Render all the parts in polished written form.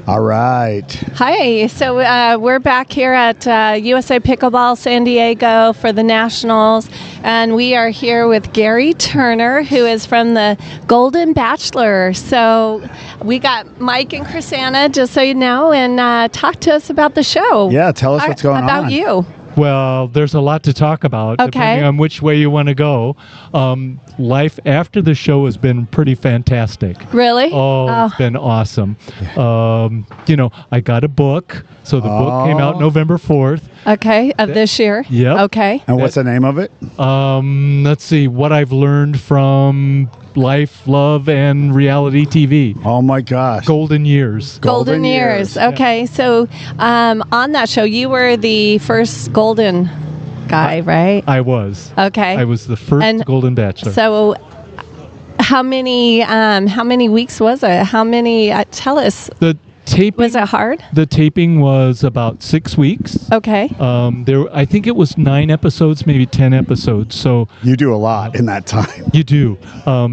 All right. Hi. So we're back here at USA Pickleball San Diego for the Nationals, and we are here with Gary Turner, who is from the Golden Bachelor. So we got Mike and Chrisanna, just so you know, and talk to us about the show. Yeah, tell us what's going on. About you. Well, there's a lot to talk about, Okay. depending on which way you want to go. Life after the show has been pretty fantastic. Really? Oh, it's been awesome. I got a book. So the book came out November 4th. Okay, of this year? Yep. Okay. And what's the name of it? Let's see, what I've learned from life, love, and reality TV. Oh, my gosh. Golden Years. Golden Years. Okay, so on that show, you were the first Golden guy, right? I was. Okay. I was the first Golden Bachelor. So how many weeks was it? How many, tell us. The taping, was it hard? The taping was about 6 weeks. Okay. I think it was 9 episodes, maybe 10 episodes. So you do a lot in that time. You do.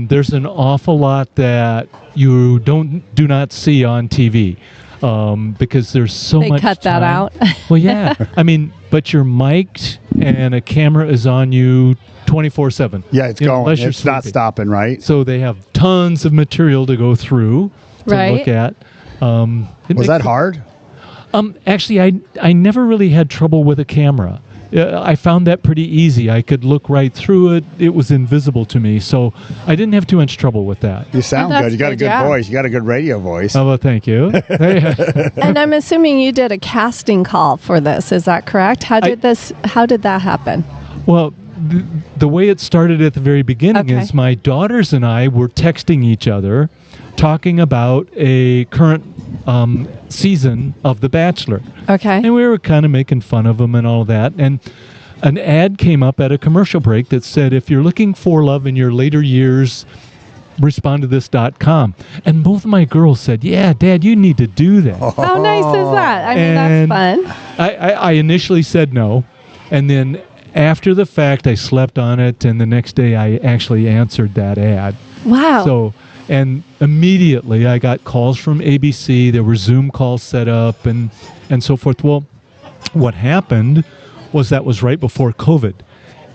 There's an awful lot that you do not see on TV. Because there's so much They cut time. that out. Well, yeah. I mean, but you're mic'd and a camera is on you 24/7. Yeah, it's going. It's not stopping, right? So they have tons of material to go through to look at. Was that hard? Actually, I never really had trouble with a camera. I found that pretty easy. I could look right through it. It was invisible to me, so I didn't have too much trouble with that. You sound good. You got a good voice. You got a good radio voice. Oh, well, thank you. And I'm assuming you did a casting call for this. Is that correct? How did that happen? Well, the way it started at the very beginning is my daughters and I were texting each other, talking about a current season of The Bachelor. Okay. And we were kind of making fun of them and all that. And an ad came up at a commercial break that said, if you're looking for love in your later years, respondtothis.com. And both of my girls said, yeah, Dad, you need to do that. How nice is that? I mean, that's fun. I initially said no. And then after the fact, I slept on it. And the next day, I actually answered that ad. Wow. So, and immediately I got calls from ABC. There were Zoom calls set up and so forth. Well, what happened was that was right before COVID.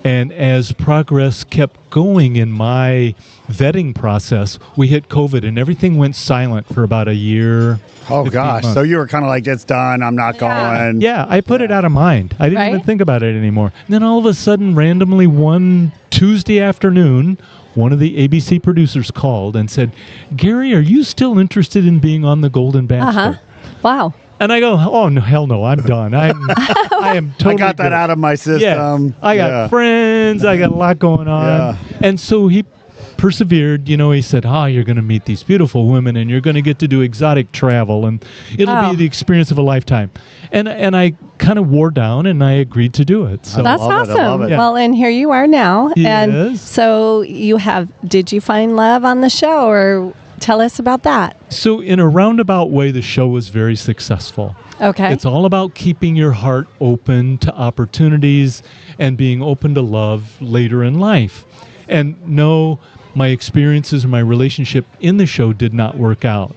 And as progress kept going in my vetting process, we hit COVID and everything went silent for about a year. Oh, gosh. months. So you were kind of like, it's done. I'm not going. Yeah, I put it out of mind. I didn't even think about it anymore. And then all of a sudden, randomly one Tuesday afternoon, one of the ABC producers called and said, Gary, are you still interested in being on the Golden Bachelor? Wow. And I go, oh, no, hell no, I'm done. I am totally I got that out of my system. Yeah, I got friends. I got a lot going on. Yeah. And so he persevered. He said, you're going to meet these beautiful women and you're going to get to do exotic travel and it'll be the experience of a lifetime. And I kind of wore down and I agreed to do it. So that's awesome. I love it. Well, and here you are now. Yes. And so did you find love on the show, or tell us about that? So in a roundabout way, the show was very successful. Okay. It's all about keeping your heart open to opportunities and being open to love later in life. And no, my experiences or my relationship in the show did not work out.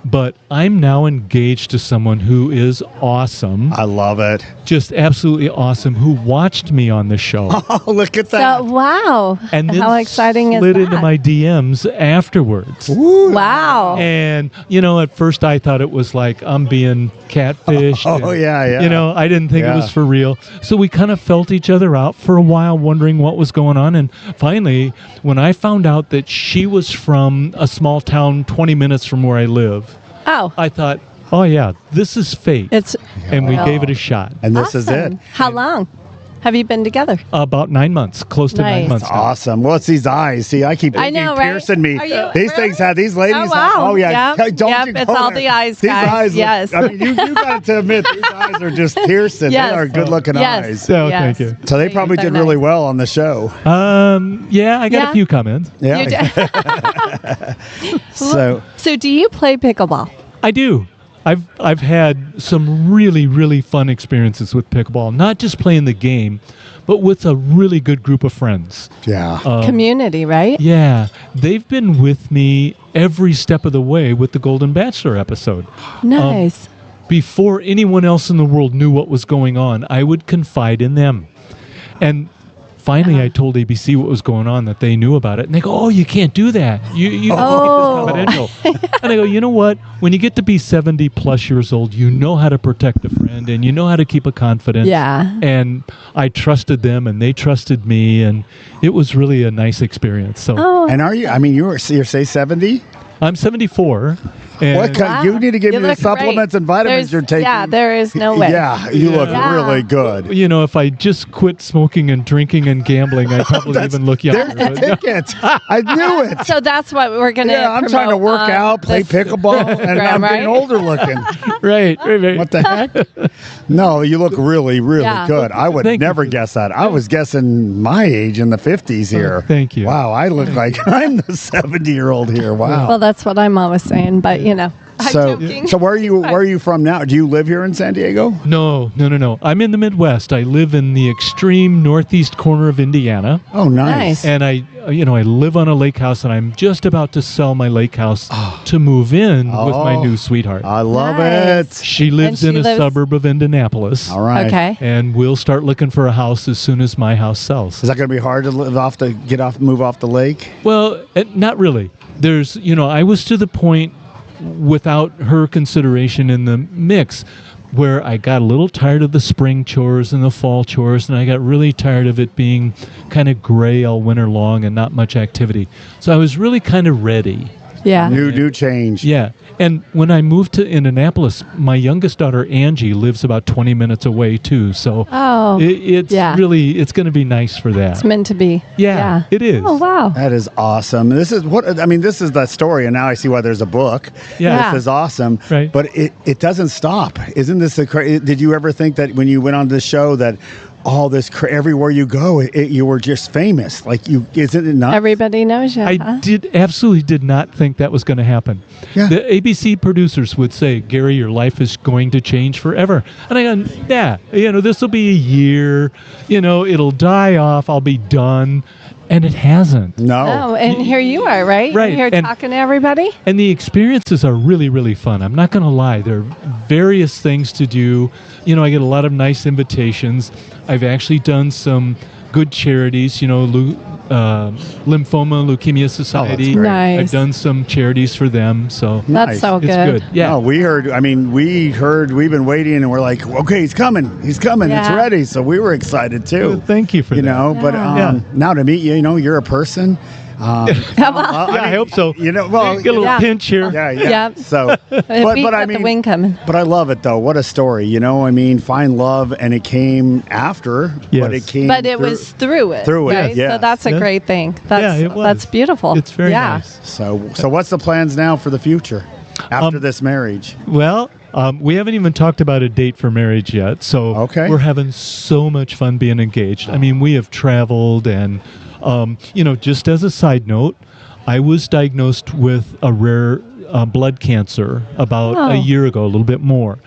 But I'm now engaged to someone who is awesome. I love it. Just absolutely awesome, who watched me on the show. Oh, look at that. So, wow. And then how exciting is slid that? into my DMs afterwards. Ooh. Wow. And, at first I thought it was like I'm being catfished. Oh, and, yeah. I didn't think it was for real. So we kind of felt each other out for a while, wondering what was going on. And finally, when I found out that she was from a small town 20 minutes from where I live, I thought, oh, yeah, this is fate. And we gave it a shot. And this is it. How long have you been together? About 9 months, close to 9 months. That's awesome. Well, it's these eyes. See, I keep piercing me. These things have, these ladies Oh, wow. have, oh, yeah. Yep. Don't Yep, you it's go all there. the eyes, These guys. eyes, Yes. I mean, you got to admit, these eyes are just piercing. Yes. They are good-looking Yes. eyes. So Yes. thank you. So they probably did really well on the show. Yeah, I got a few comments. Yeah. You did. So do you play pickleball? I do. I've had some really, really fun experiences with pickleball. Not just playing the game, but with a really good group of friends. Yeah. Community, right? Yeah. They've been with me every step of the way with the Golden Bachelor episode. Nice. Before anyone else in the world knew what was going on, I would confide in them. And finally, I told ABC what was going on, that they knew about it. And they go, oh, you can't do that. You keep this confidential. And I go, you know what? When you get to be 70 plus years old, you know how to protect a friend and you know how to keep a confidence. Yeah. And I trusted them and they trusted me. And it was really a nice experience. So. And are you, you're say 70? I'm 74. And you need to give me the supplements and vitamins you're taking. Yeah, there is no way. Yeah, you look really good. You know, if I just quit smoking and drinking and gambling, I'd probably even look younger. There's the tickets. I knew it. So that's what we're going to I'm trying to work out, play pickleball, and I'm getting older looking. Right. What the heck? No, you look really, really good. I would never guess that. I was guessing my age in the 50s here. Thank you. Wow, I look like I'm the 70-year-old here. Wow. Well, that's what I'm always saying, but So where are you from now? Do you live here in San Diego? No. I'm in the Midwest. I live in the extreme northeast corner of Indiana. Oh, nice. And I live on a lake house, and I'm just about to sell my lake house to move in with my new sweetheart. I love it. She lives in a suburb of Indianapolis. All right. Okay. And we'll start looking for a house as soon as my house sells. Is that going to be hard to move off the lake? Well, not really. There's, I was to the point without her consideration in the mix where I got a little tired of the spring chores and the fall chores, and I got really tired of it being kind of gray all winter long and not much activity. So I was really kind of ready. Yeah. New change. Yeah. And when I moved to Indianapolis, my youngest daughter, Angie, lives about 20 minutes away, too. So it's going to be nice for that. It's meant to be. Yeah, it is. Oh, wow. That is awesome. This is the story, and now I see why there's a book. Yeah. This is awesome. Right. But it doesn't stop. Isn't this did you ever think that when you went on this show that all this everywhere you go, you were just famous? Isn't it not? Everybody knows you. I absolutely did not think that was going to happen. Yeah. The ABC producers would say, Gary, your life is going to change forever. And I go, this will be a year, it'll die off, I'll be done. And it hasn't. No. Oh, and here you are, right? Right. You're here talking to everybody? And the experiences are really, really fun. I'm not going to lie. There are various things to do. I get a lot of nice invitations. I've actually done some good charities, Lymphoma Leukemia Society. Nice. I've done some charities for them. So that's so good. It's good. Yeah. No, we heard, we've been waiting, and we're like, okay, he's coming, it's ready. So we were excited too. Well, thank you for that. But now to meet you, you're a person. I hope so. Get a little pinch here. Yeah. So, but the wing coming. But I love it though. What a story, find love, and it came after, yes. but it was through it. Right? Yeah. So that's a great thing. That's beautiful. It's very nice. So what's the plans now for the future after this marriage? Well, we haven't even talked about a date for marriage yet. So we're having so much fun being engaged. We have traveled and. Just as a side note, I was diagnosed with a rare blood cancer about a year ago, a little bit more.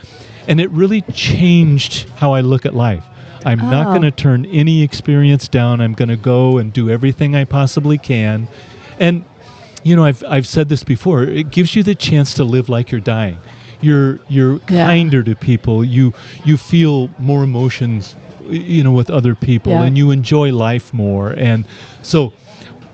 And it really changed how I look at life. I'm not going to turn any experience down. I'm going to go and do everything I possibly can. And, I've said this before. It gives you the chance to live like you're dying. You're kinder to people. You feel more emotions with other people, and you enjoy life more. And so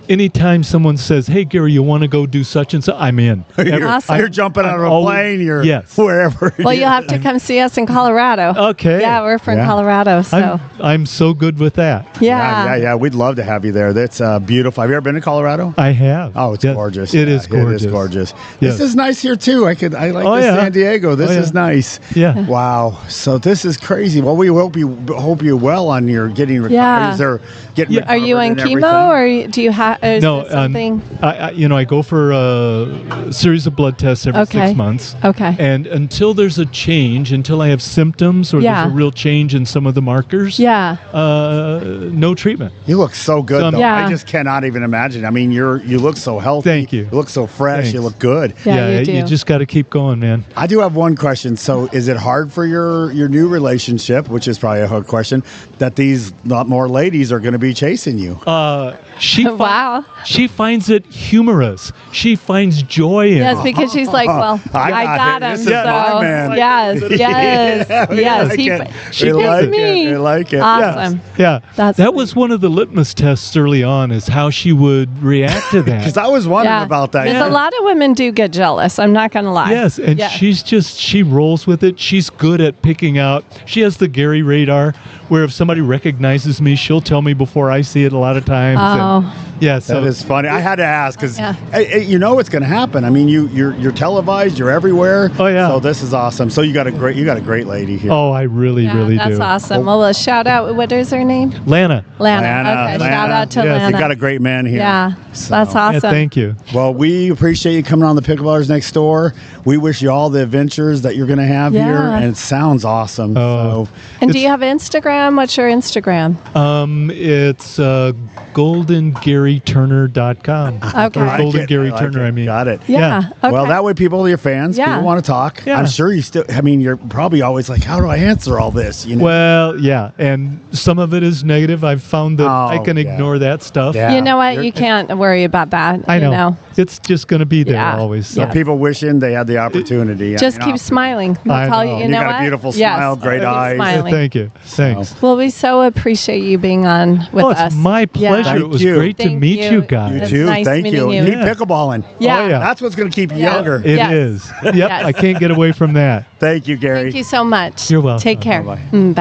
anytime someone says, hey, Gary, you want to go do such and such, I'm in. Awesome. You're jumping out of a plane. You're wherever. Well, you'll have to come see us in Colorado. Okay. Yeah, we're from Colorado. So I'm so good with that. Yeah. We'd love to have you there. That's beautiful. Have you ever been to Colorado? I have. Oh, it's gorgeous. It is gorgeous. It is gorgeous. Yes. This is nice here too. I like San Diego. This is nice. Yeah. Wow. So this is crazy. Well, we hope you well on your getting recovered. Yeah. Is there getting recovered? Are you on chemo, or do you have? Is No, it something? I go for a series of blood tests every Okay. 6 months. Okay. And until there's a change, until I have symptoms or Yeah. there's a real change in some of the markers, Yeah. no treatment. You look so good, though. Yeah. I just cannot even imagine. I mean, you look so healthy. Thank you. You look so fresh. Thanks. You look good. Yeah, you do. just got to keep going, man. I do have one question. So, is it hard for your new relationship, which is probably a hard question, that these lot more ladies are going to be chasing you? Wow. She finds it humorous. She finds joy in Yes, it. because she's like, well, I got him. This is So my man. yes, yes, yes. He We like me. it. We like it. Awesome. Yeah, That's that was one of the litmus tests early on, is how she would react to Because that. I was wondering about that. Because a lot of women do get jealous. I'm not going to lie. Yes, and Yeah. she rolls with it. She's good at picking out. She has the Gary radar, where if somebody recognizes me, she'll tell me before I see it a lot of times. Oh. And yeah, so That is funny. I had to ask because Yeah. you know it's going to happen. I mean, you're televised. You're everywhere. Oh, yeah. So this is awesome. So you got a great lady here. Oh, I really, Yeah, really that's do. awesome. Well, a shout out. What is her name? Lana. Lana. Okay, shout out to Yes, you Lana. You got a great man here. Yeah, So- that's Yeah, awesome. thank you. Well, we appreciate you coming on the Pickleballers Next Door. We wish you all the adventures that you're going to have here, Yeah. and it sounds awesome. Oh. So And do you have Instagram? What's your Instagram? It's goldengaryturner.com. Okay. Or I like Golden it. Gary I like Turner, it. I mean. Got it. Yeah. Okay. Well, that way people, your fans, Yeah. people want to talk. Yeah. I'm sure you still, I mean, you're probably always like, how do I answer all this? You know? Well, yeah, and some of it is negative. I've found that I Oh, can yeah. ignore that stuff. Yeah. You know what? You're- You can't worry about that. I know. You know. It's just going to be there Yeah. always. So. Yeah. People wishing they had the opportunity. Just You know, keep smiling. That's I all know. you You know. got a what? beautiful Yes. smile, great Keep eyes. smiling. Thank you. Thanks. Well, we so appreciate you being on with us. It's my pleasure. Thank it was you. great to Thank meet you. you guys. You It's too. nice Thank meeting you. you. Keep Yeah. pickleballing. Yeah. Oh, yeah. That's what's going to keep you Yeah. younger. It Yes. is. Yep, Yes. I can't get away from that. Thank you, Gary. Thank you so much. You're welcome. Take care. Bye-bye. Bye.